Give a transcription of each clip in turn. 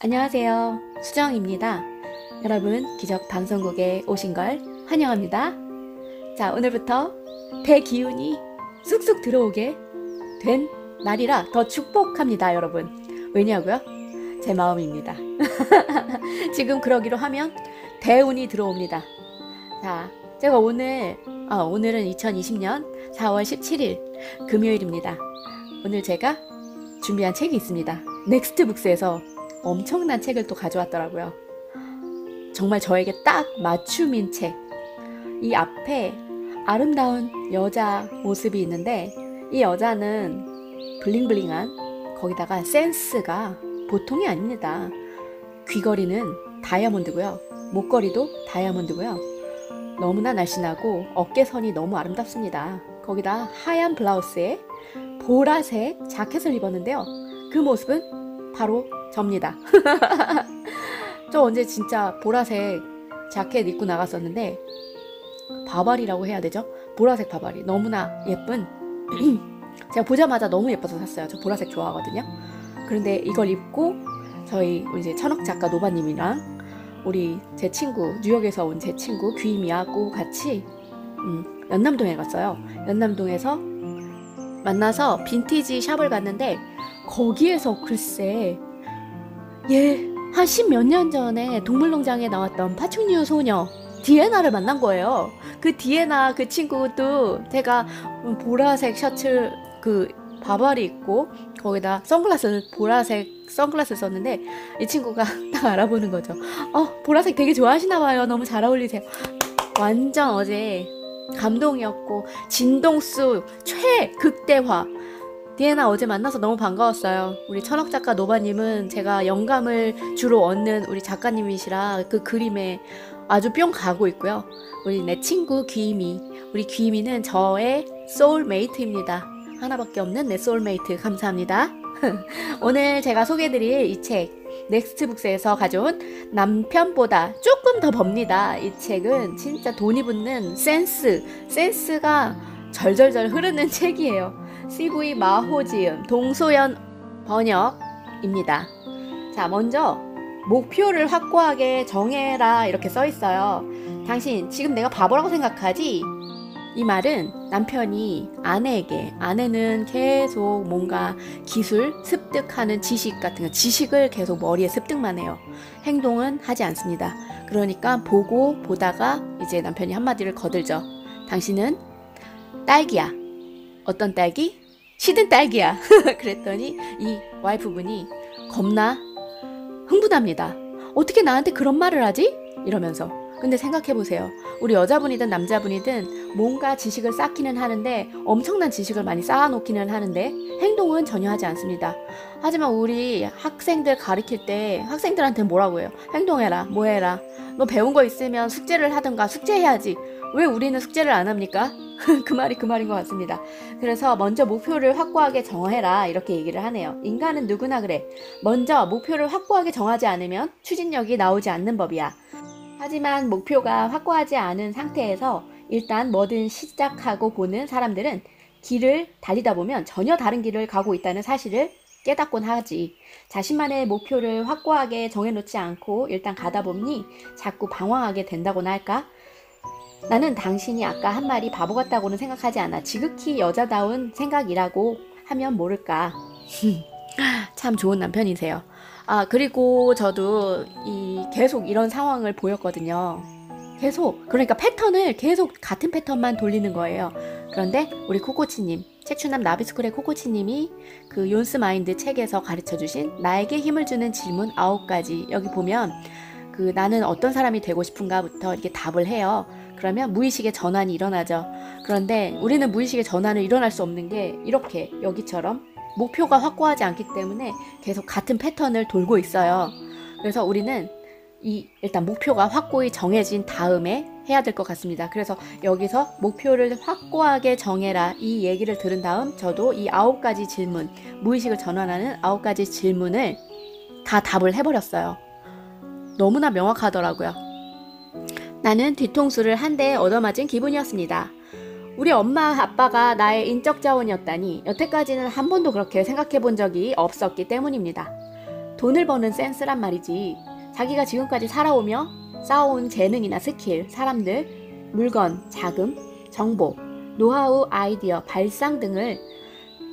안녕하세요. 수정입니다. 여러분, 기적 방송국에 오신 걸 환영합니다. 자, 오늘부터 대기운이 쑥쑥 들어오게 된 날이라 더 축복합니다, 여러분. 왜냐고요? 제 마음입니다. 지금 그러기로 하면 대운이 들어옵니다. 자, 제가 오늘은 2020년 4월 17일 금요일입니다. 오늘 제가 준비한 책이 있습니다. 넥스트북스에서 엄청난 책을 또 가져왔더라고요. 정말 저에게 딱 맞춤인 책. 이 앞에 아름다운 여자 모습이 있는데 이 여자는 블링블링한, 거기다가 센스가 보통이 아닙니다. 귀걸이는 다이아몬드고요. 목걸이도 다이아몬드고요. 너무나 날씬하고 어깨선이 너무 아름답습니다. 거기다 하얀 블라우스에 보라색 자켓을 입었는데요. 그 모습은 바로 접니다. 저 언제 진짜 보라색 자켓 입고 나갔었는데, 바바리라고 해야 되죠? 보라색 바바리. 너무나 예쁜 제가 보자마자 너무 예뻐서 샀어요. 저 보라색 좋아하거든요. 그런데 이걸 입고 저희 이제 천억 작가 노바님이랑 우리 제 친구, 뉴욕에서 온 제 친구 귀미하고 같이 연남동에 갔어요. 연남동에서 만나서 빈티지 샵을 갔는데 거기에서 글쎄 한 10몇 년 전에 동물농장에 나왔던 파충류 소녀 디애나를 만난 거예요. 그 디애나 그 친구도 제가 보라색 셔츠 그 바바리 입고 거기다 선글라스, 보라색 선글라스 썼는데 이 친구가 딱 알아보는 거죠. 보라색 되게 좋아하시나 봐요. 너무 잘 어울리세요. 완전 어제 감동이었고 진동수 최극대화. 디애나 어제 만나서 너무 반가웠어요. 우리 천억 작가 노바님은 제가 영감을 주로 얻는 우리 작가님이시라 그 그림에 아주 뿅 가고 있고요. 우리 내 친구 귀미, 우리 귀미는 저의 소울메이트입니다. 하나밖에 없는 내 소울메이트. 감사합니다. 오늘 제가 소개해드릴 이 책, 넥스트북스에서 가져온 남편보다 조금 더 법니다. 이 책은 진짜 돈이 붙는 센스가 절절절 흐르는 책이에요. CV 마호지음 동소연 번역입니다. 자, 먼저 목표를 확고하게 정해라 이렇게 써 있어요. 당신 지금 내가 바보라고 생각하지? 이 말은 남편이 아내에게, 아내는 계속 뭔가 기술 습득하는 지식 같은 거, 지식을 계속 머리에 습득만 해요. 행동은 하지 않습니다. 그러니까 보다가 이제 남편이 한마디를 거들죠. 당신은 딸기야. 어떤 딸기? 시든 딸기야. 그랬더니 이 와이프분이 겁나 흥분합니다. 어떻게 나한테 그런 말을 하지? 이러면서. 근데 생각해보세요. 우리 여자분이든 남자분이든 뭔가 지식을 쌓기는 하는데, 엄청난 지식을 많이 쌓아놓기는 하는데 행동은 전혀 하지 않습니다. 하지만 우리 학생들 가르칠 때 학생들한테 뭐라고 해요? 행동해라, 뭐 해라. 너 배운 거 있으면 숙제를 하든가, 숙제해야지. 왜 우리는 숙제를 안 합니까? 그 말이 그 말인 것 같습니다. 그래서 먼저 목표를 확고하게 정해라 이렇게 얘기를 하네요. 인간은 누구나 그래. 먼저 목표를 확고하게 정하지 않으면 추진력이 나오지 않는 법이야. 하지만 목표가 확고하지 않은 상태에서 일단 뭐든 시작하고 보는 사람들은 길을 달리다 보면 전혀 다른 길을 가고 있다는 사실을 깨닫곤 하지. 자신만의 목표를 확고하게 정해놓지 않고 일단 가다 보니 자꾸 방황하게 된다고나 할까? 나는 당신이 아까 한 말이 바보 같다고는 생각하지 않아. 지극히 여자다운 생각이라고 하면 모를까. 참 좋은 남편이세요. 그리고 저도 계속 이런 상황을 보였거든요. 그러니까 패턴을 계속 같은 패턴만 돌리는 거예요. 그런데 우리 코코치님, 책추남 나비스쿨의 코코치님이 그 욘스 마인드 책에서 가르쳐주신 나에게 힘을 주는 질문 9가지, 여기 보면 나는 어떤 사람이 되고 싶은가부터 이렇게 답을 해요. 그러면 무의식의 전환이 일어나죠. 그런데 우리는 무의식의 전환을 일어날 수 없는 게 이렇게 여기처럼 목표가 확고하지 않기 때문에 계속 같은 패턴을 돌고 있어요. 그래서 우리는 일단 목표가 확고히 정해진 다음에 해야 될 것 같습니다. 그래서 여기서 목표를 확고하게 정해라 이 얘기를 들은 다음 저도 이 9가지 질문, 무의식을 전환하는 9가지 질문을 다 답을 해버렸어요. 너무나 명확하더라고요. 나는 뒤통수를 한 대 얻어맞은 기분이었습니다. 우리 엄마 아빠가 나의 인적 자원이었다니 여태까지는 한 번도 그렇게 생각해 본 적이 없었기 때문입니다. 돈을 버는 센스란 말이지. 자기가 지금까지 살아오며 쌓아온 재능이나 스킬, 사람들, 물건, 자금, 정보, 노하우, 아이디어, 발상 등을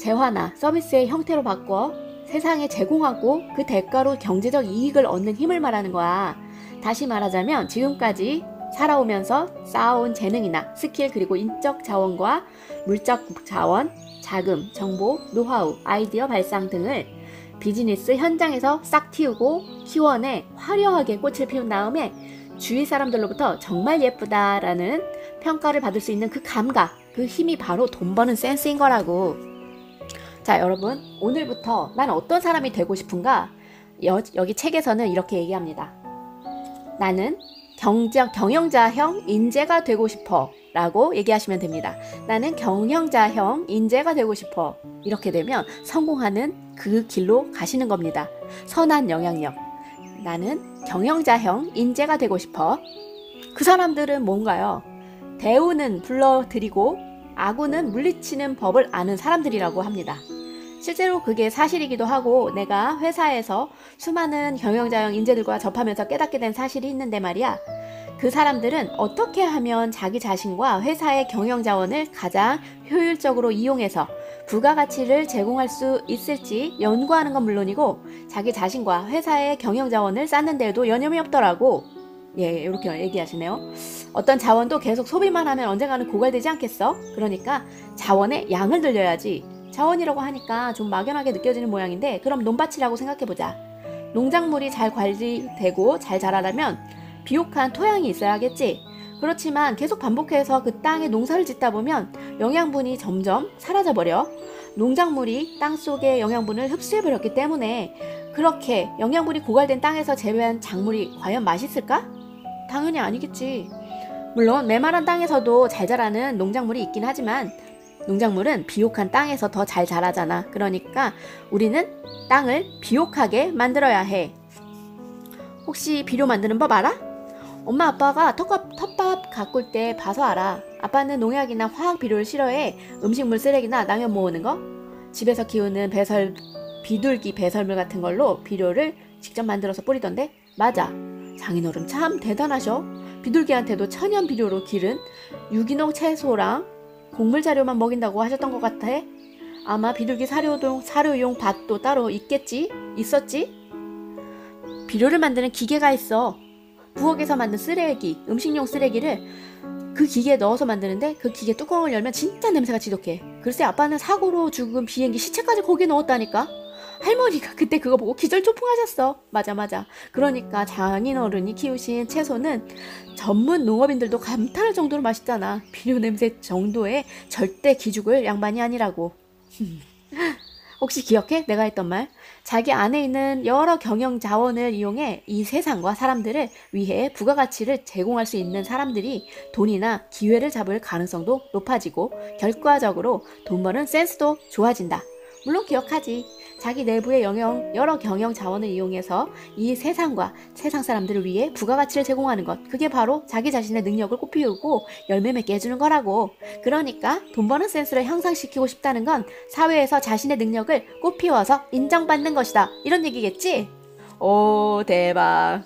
재화나 서비스의 형태로 바꿔 세상에 제공하고 그 대가로 경제적 이익을 얻는 힘을 말하는 거야. 다시 말하자면 지금까지 살아오면서 쌓아온 재능이나 스킬 그리고 인적 자원과 물적 자원, 자금, 정보, 노하우, 아이디어 발상 등을 비즈니스 현장에서 싹 틔우고 키워내 화려하게 꽃을 피운 다음에 주위 사람들로부터 정말 예쁘다라는 평가를 받을 수 있는 그 감각, 그 힘이 바로 돈 버는 센스인 거라고. 자, 여러분, 오늘부터 난 어떤 사람이 되고 싶은가? 여기 책에서는 이렇게 얘기합니다. 나는 경영자형 인재가 되고 싶어 라고 얘기하시면 됩니다. 나는 경영자형 인재가 되고 싶어. 이렇게 되면 성공하는 그 길로 가시는 겁니다. 선한 영향력. 나는 경영자형 인재가 되고 싶어. 그 사람들은 뭔가요? 대우는 불러들이고 아구는 물리치는 법을 아는 사람들이라고 합니다. 실제로 그게 사실이기도 하고 내가 회사에서 수많은 경영자형 인재들과 접하면서 깨닫게 된 사실이 있는데 말이야. 그 사람들은 어떻게 하면 자기 자신과 회사의 경영자원을 가장 효율적으로 이용해서 부가가치를 제공할 수 있을지 연구하는 건 물론이고 자기 자신과 회사의 경영자원을 쌓는 데에도 여념이 없더라고. 예, 이렇게 얘기하시네요. 어떤 자원도 계속 소비만 하면 언젠가는 고갈되지 않겠어? 그러니까 자원의 양을 늘려야지. 자원이라고 하니까 좀 막연하게 느껴지는 모양인데 그럼 논밭이라고 생각해보자. 농작물이 잘 관리되고 잘 자라려면 비옥한 토양이 있어야겠지. 그렇지만 계속 반복해서 그 땅에 농사를 짓다 보면 영양분이 점점 사라져버려. 농작물이 땅속의 영양분을 흡수해버렸기 때문에 그렇게 영양분이 고갈된 땅에서 재배한 작물이 과연 맛있을까? 당연히 아니겠지. 물론 메마른 땅에서도 잘 자라는 농작물이 있긴 하지만 농작물은 비옥한 땅에서 더 잘 자라잖아. 그러니까 우리는 땅을 비옥하게 만들어야 해. 혹시 비료 만드는 법 알아? 엄마 아빠가 텃밥 가꿀 때 봐서 알아. 아빠는 농약이나 화학 비료를 싫어해. 음식물 쓰레기나 낙엽 모으는 거? 집에서 키우는 비둘기 배설물 같은 걸로 비료를 직접 만들어서 뿌리던데? 맞아. 장인어른 참 대단하셔. 비둘기한테도 천연 비료로 기른 유기농 채소랑 곡물 자료만 먹인다고 하셨던 것 같아. 아마 비둘기 사료용 밭도 따로 있었지? 비료를 만드는 기계가 있어. 부엌에서 만든 쓰레기, 음식용 쓰레기를 그 기계에 넣어서 만드는데 그 기계 뚜껑을 열면 진짜 냄새가 지독해. 글쎄 아빠는 사고로 죽은 비행기 시체까지 거기에 넣었다니까. 할머니가 그때 그거 보고 기절초풍하셨어. 맞아. 그러니까 장인어른이 키우신 채소는 전문 농업인들도 감탄할 정도로 맛있잖아. 비료 냄새 정도의 절대 기죽을 양반이 아니라고. 혹시 기억해? 내가 했던 말. 자기 안에 있는 여러 경영 자원을 이용해 이 세상과 사람들을 위해 부가가치를 제공할 수 있는 사람들이 돈이나 기회를 잡을 가능성도 높아지고 결과적으로 돈 버는 센스도 좋아진다. 물론 기억하지. 자기 내부의 여러 경영 자원을 이용해서 이 세상과 세상 사람들을 위해 부가가치를 제공하는 것. 그게 바로 자기 자신의 능력을 꽃피우고 열매 맺게 해주는 거라고. 그러니까 돈 버는 센스를 향상시키고 싶다는 건 사회에서 자신의 능력을 꽃피워서 인정받는 것이다. 이런 얘기겠지? 오, 대박.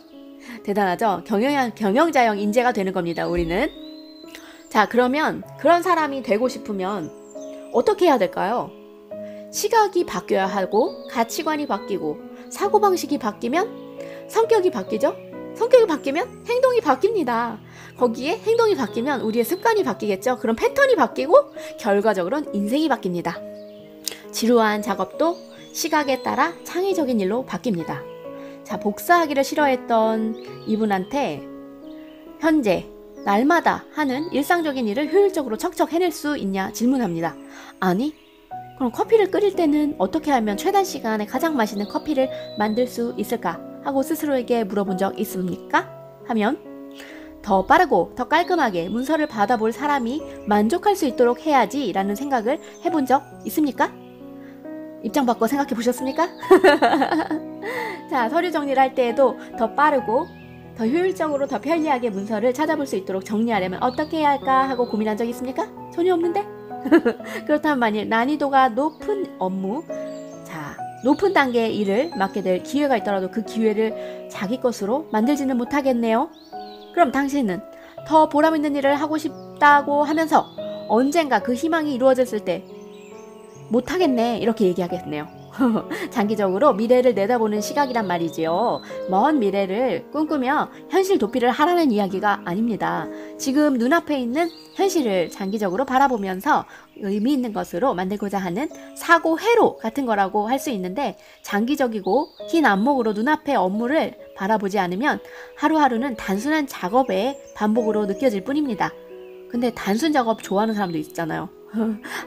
대단하죠? 경영자형 인재가 되는 겁니다, 우리는. 자, 그러면 그런 사람이 되고 싶으면 어떻게 해야 될까요? 시각이 바뀌어야 하고 가치관이 바뀌고 사고방식이 바뀌면 성격이 바뀌죠? 성격이 바뀌면 행동이 바뀝니다. 거기에 행동이 바뀌면 우리의 습관이 바뀌겠죠? 그럼 패턴이 바뀌고 결과적으로는 인생이 바뀝니다. 지루한 작업도 시각에 따라 창의적인 일로 바뀝니다. 자, 복사하기를 싫어했던 이분한테 현재 날마다 하는 일상적인 일을 효율적으로 척척 해낼 수 있냐 질문합니다. 아니, 그럼 커피를 끓일 때는 어떻게 하면 최단 시간에 가장 맛있는 커피를 만들 수 있을까? 하고 스스로에게 물어본 적 있습니까? 하면 더 빠르고 더 깔끔하게 문서를 받아볼 사람이 만족할 수 있도록 해야지 라는 생각을 해본 적 있습니까? 입장 바꿔 생각해 보셨습니까? 자, 서류 정리를 할 때에도 더 빠르고 더 효율적으로 더 편리하게 문서를 찾아볼 수 있도록 정리하려면 어떻게 해야 할까 하고 고민한 적 있습니까? 전혀 없는데? 그렇다면 만일 난이도가 높은 업무, 자, 높은 단계의 일을 맡게 될 기회가 있더라도 그 기회를 자기 것으로 만들지는 못하겠네요. 그럼 당신은 더 보람 있는 일을 하고 싶다고 하면서 언젠가 그 희망이 이루어졌을 때 못하겠네 이렇게 얘기하겠네요. 장기적으로 미래를 내다보는 시각이란 말이지요. 먼 미래를 꿈꾸며 현실 도피를 하라는 이야기가 아닙니다. 지금 눈앞에 있는 현실을 장기적으로 바라보면서 의미 있는 것으로 만들고자 하는 사고 회로 같은 거라고 할 수 있는데, 장기적이고 흰 안목으로 눈앞의 업무를 바라보지 않으면 하루하루는 단순한 작업의 반복으로 느껴질 뿐입니다. 근데 단순 작업 좋아하는 사람도 있잖아요.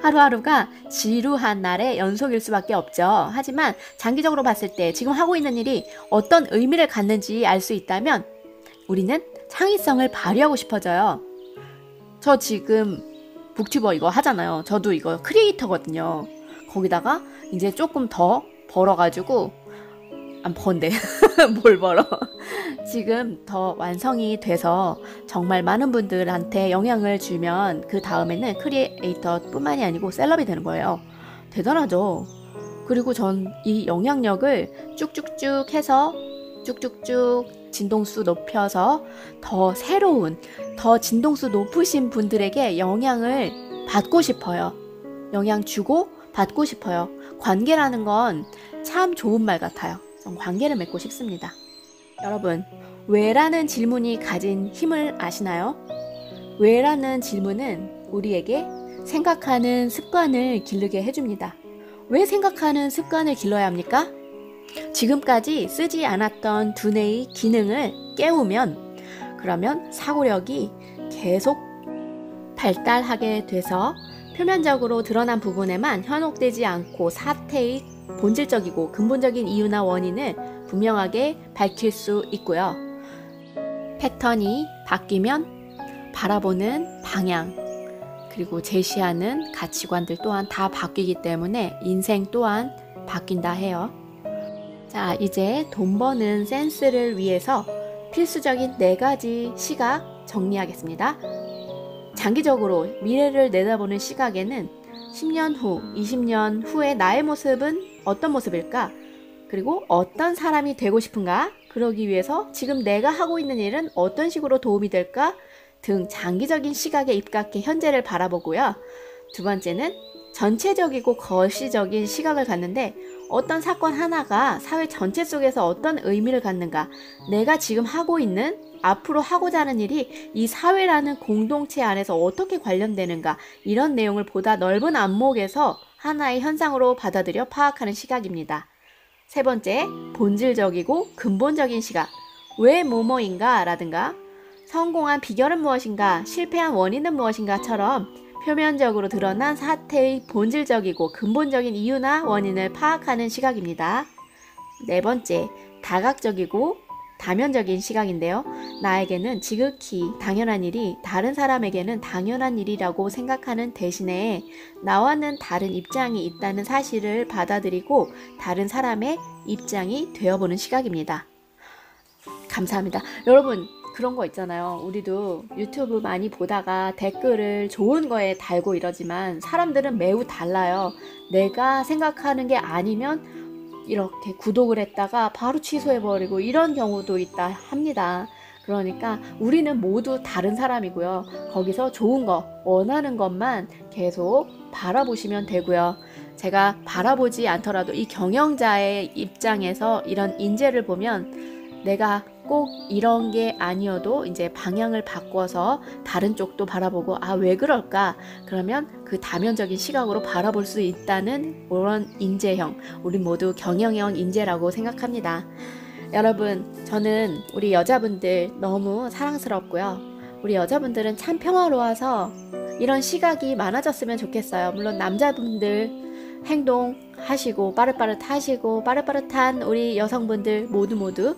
하루하루가 지루한 날의 연속일 수밖에 없죠. 하지만 장기적으로 봤을 때 지금 하고 있는 일이 어떤 의미를 갖는지 알 수 있다면 우리는 창의성을 발휘하고 싶어져요. 저 지금 북튜버 이거 하잖아요. 저도 이거 크리에이터거든요. 거기다가 이제 조금 더 벌어가지고, 안 번데 뭘 벌어. 지금 더 완성이 돼서 정말 많은 분들한테 영향을 주면 그 다음에는 크리에이터 뿐만이 아니고 셀럽이 되는 거예요. 대단하죠. 그리고 전 이 영향력을 쭉쭉쭉 해서 쭉쭉쭉 진동수 높여서 더 새로운, 더 진동수 높으신 분들에게 영향을 받고 싶어요. 영향 주고 받고 싶어요. 관계라는 건 참 좋은 말 같아요. 전 관계를 맺고 싶습니다. 여러분, 왜라는 질문이 가진 힘을 아시나요? 왜라는 질문은 우리에게 생각하는 습관을 기르게 해줍니다. 왜 생각하는 습관을 길러야 합니까? 지금까지 쓰지 않았던 두뇌의 기능을 깨우면, 그러면 사고력이 계속 발달하게 돼서 표면적으로 드러난 부분에만 현혹되지 않고 사태의 본질적이고 근본적인 이유나 원인을 분명하게 밝힐 수 있고요. 패턴이 바뀌면 바라보는 방향, 그리고 제시하는 가치관들 또한 다 바뀌기 때문에 인생 또한 바뀐다 해요. 자, 이제 돈 버는 센스를 위해서 필수적인 4가지 시각 정리하겠습니다. 장기적으로 미래를 내다보는 시각에는 10년 후, 20년 후의 나의 모습은 어떤 모습일까? 그리고 어떤 사람이 되고 싶은가? 그러기 위해서 지금 내가 하고 있는 일은 어떤 식으로 도움이 될까? 등 장기적인 시각에 입각해 현재를 바라보고요. 두 번째는 전체적이고 거시적인 시각을 갖는데, 어떤 사건 하나가 사회 전체 속에서 어떤 의미를 갖는가, 내가 지금 하고 있는, 앞으로 하고자 하는 일이 이 사회라는 공동체 안에서 어떻게 관련되는가, 이런 내용을 보다 넓은 안목에서 하나의 현상으로 받아들여 파악하는 시각입니다. 세 번째, 본질적이고 근본적인 시각. 왜 뭐뭐인가 라든가 성공한 비결은 무엇인가, 실패한 원인은 무엇인가처럼 표면적으로 드러난 사태의 본질적이고 근본적인 이유나 원인을 파악하는 시각입니다. 네 번째, 다각적이고 다면적인 시각인데요. 나에게는 지극히 당연한 일이 다른 사람에게는 당연한 일이라고 생각하는 대신에 나와는 다른 입장이 있다는 사실을 받아들이고 다른 사람의 입장이 되어보는 시각입니다. 감사합니다. 여러분, 그런 거 있잖아요. 우리도 유튜브 많이 보다가 댓글을 좋은 거에 달고 이러지만 사람들은 매우 달라요. 내가 생각하는 게 아니면 이렇게 구독을 했다가 바로 취소해버리고 이런 경우도 있다 합니다. 그러니까 우리는 모두 다른 사람이고요. 거기서 좋은 거, 원하는 것만 계속 바라보시면 되고요. 제가 바라보지 않더라도 이 경영자의 입장에서 이런 인재를 보면 내가 꼭 이런 게 아니어도 이제 방향을 바꿔서 다른 쪽도 바라보고, 아, 왜 그럴까? 그러면 그 다면적인 시각으로 바라볼 수 있다는 그런 인재형, 우리 모두 경영형 인재라고 생각합니다. 여러분, 저는 우리 여자분들 너무 사랑스럽고요. 우리 여자분들은 참 평화로워서 이런 시각이 많아졌으면 좋겠어요. 물론 남자분들 행동하시고 빠릇빠릇하시고 빠릇빠릇한 우리 여성분들 모두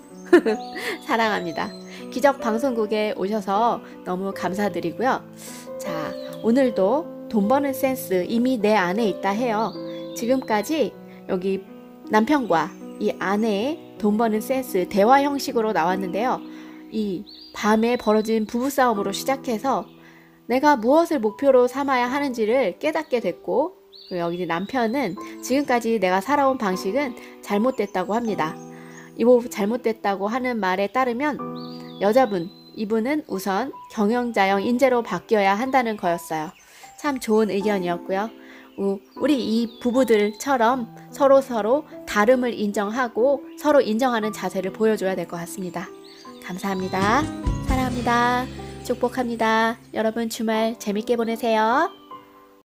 사랑합니다. 기적 방송국에 오셔서 너무 감사드리고요. 자, 오늘도 돈 버는 센스 이미 내 안에 있다 해요. 지금까지 여기 남편과 이 아내의 돈 버는 센스 대화 형식으로 나왔는데요. 이 밤에 벌어진 부부싸움으로 시작해서 내가 무엇을 목표로 삼아야 하는지를 깨닫게 됐고, 그리고 여기 남편은 지금까지 내가 살아온 방식은 잘못됐다고 합니다. 잘못됐다고 하는 말에 따르면 여자분, 이분은 우선 경영자형 인재로 바뀌어야 한다는 거였어요. 참 좋은 의견이었고요. 우리 이 부부들처럼 서로 다름을 인정하고 서로 인정하는 자세를 보여줘야 될 것 같습니다. 감사합니다. 사랑합니다. 축복합니다. 여러분 주말 재밌게 보내세요.